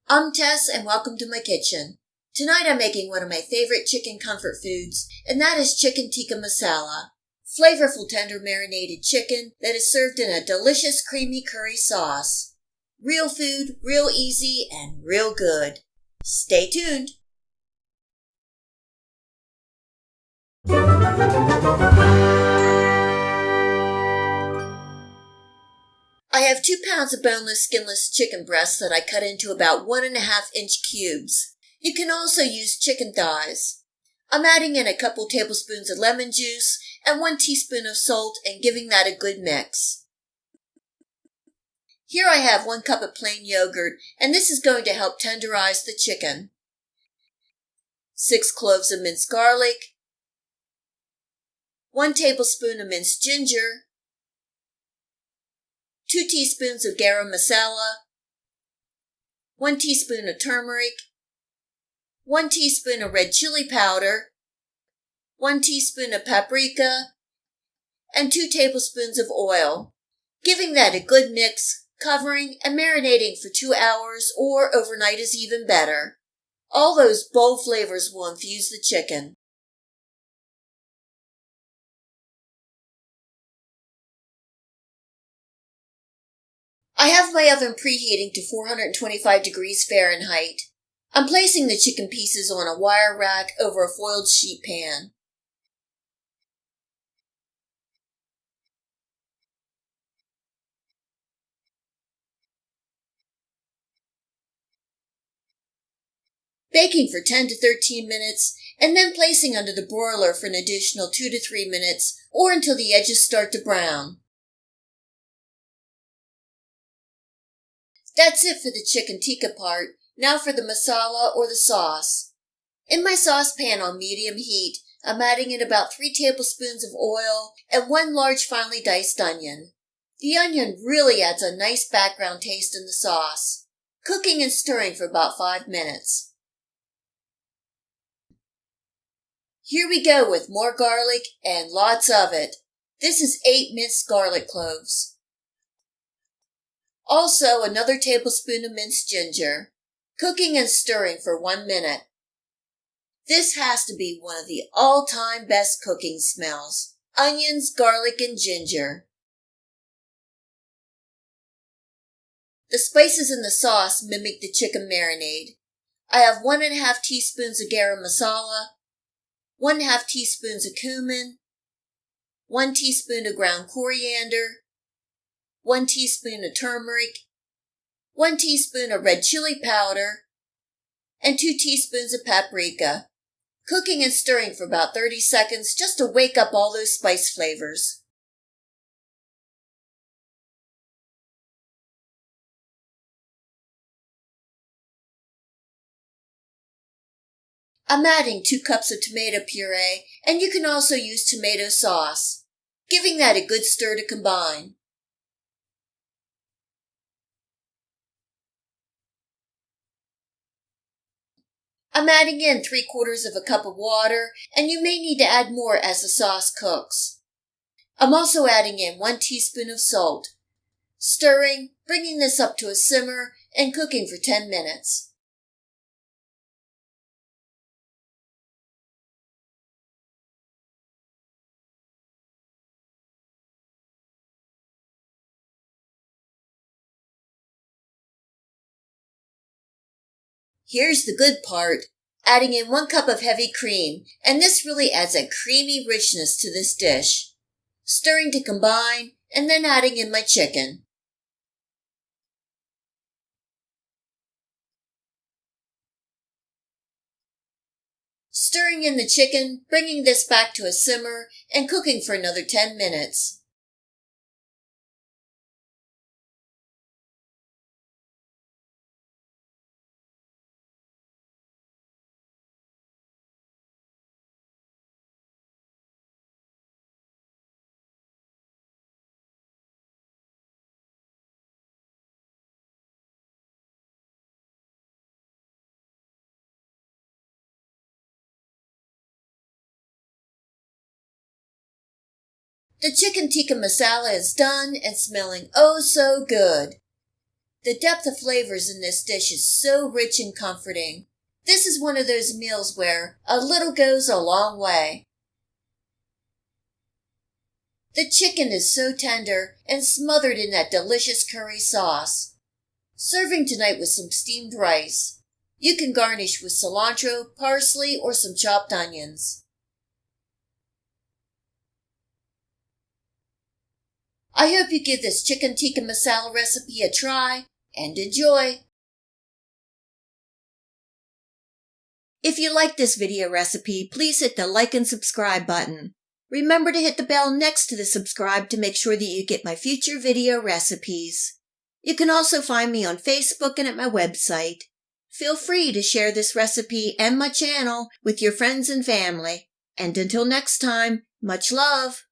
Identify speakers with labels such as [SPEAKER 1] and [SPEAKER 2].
[SPEAKER 1] I'm Tess and welcome to my kitchen. Tonight I'm making one of my favorite chicken comfort foods, and that is Chicken Tikka Masala. Flavorful tender marinated chicken that is served in a delicious creamy curry sauce. Real food, real easy, and real good. Stay tuned. I have 2 pounds of boneless, skinless chicken breasts that I cut into about 1.5-inch cubes. You can also use chicken thighs. I'm adding in a couple tablespoons of lemon juice and 1 teaspoon of salt and giving that a good mix. Here I have 1 cup of plain yogurt, and this is going to help tenderize the chicken. 6 cloves of minced garlic, 1 tablespoon of minced ginger, 2 teaspoons of garam masala, 1 teaspoon of turmeric, 1 teaspoon of red chili powder, 1 teaspoon of paprika, and 2 tablespoons of oil, giving that a good mix, covering and marinating for 2 hours or overnight is even better. All those bold flavors will infuse the chicken. I have my oven preheating to 425 degrees Fahrenheit. I'm placing the chicken pieces on a wire rack over a foiled sheet pan. Baking for 10 to 13 minutes, and then placing under the broiler for an additional 2 to 3 minutes, or until the edges start to brown. That's it for the chicken tikka part. Now for the masala or the sauce. In my saucepan on medium heat, I'm adding in about 3 tablespoons of oil and 1 large finely diced onion. The onion really adds a nice background taste in the sauce. Cooking and stirring for about 5 minutes. Here we go with more garlic and lots of it. This is 8 minced garlic cloves. Also another tablespoon of minced ginger. Cooking and stirring for 1 minute. This has to be one of the all-time best cooking smells. Onions, garlic, and ginger. The spices in the sauce mimic the chicken marinade. I have 1.5 teaspoons of garam masala, 1/2 teaspoons of cumin, 1 teaspoon of ground coriander, 1 teaspoon of turmeric, 1 teaspoon of red chili powder, and 2 teaspoons of paprika. Cooking and stirring for about 30 seconds just to wake up all those spice flavors. I'm adding 2 cups of tomato puree, and you can also use tomato sauce, giving that a good stir to combine. I'm adding in 3/4 cup of water, and you may need to add more as the sauce cooks. I'm also adding in 1 teaspoon of salt, stirring, bringing this up to a simmer, and cooking for 10 minutes. Here's the good part, adding in 1 cup of heavy cream, and this really adds a creamy richness to this dish. Stirring to combine, and then adding in my chicken. Stirring in the chicken, bringing this back to a simmer, and cooking for another 10 minutes. The chicken tikka masala is done and smelling oh so good. The depth of flavors in this dish is so rich and comforting. This is one of those meals where a little goes a long way. The chicken is so tender and smothered in that delicious curry sauce. Serving tonight with some steamed rice. You can garnish with cilantro, parsley, or some chopped onions. I hope you give this chicken tikka masala recipe a try and enjoy. If you like this video recipe, please hit the like and subscribe button. Remember to hit the bell next to the subscribe to make sure that you get my future video recipes. You can also find me on Facebook and at my website. Feel free to share this recipe and my channel with your friends and family. And until next time, much love!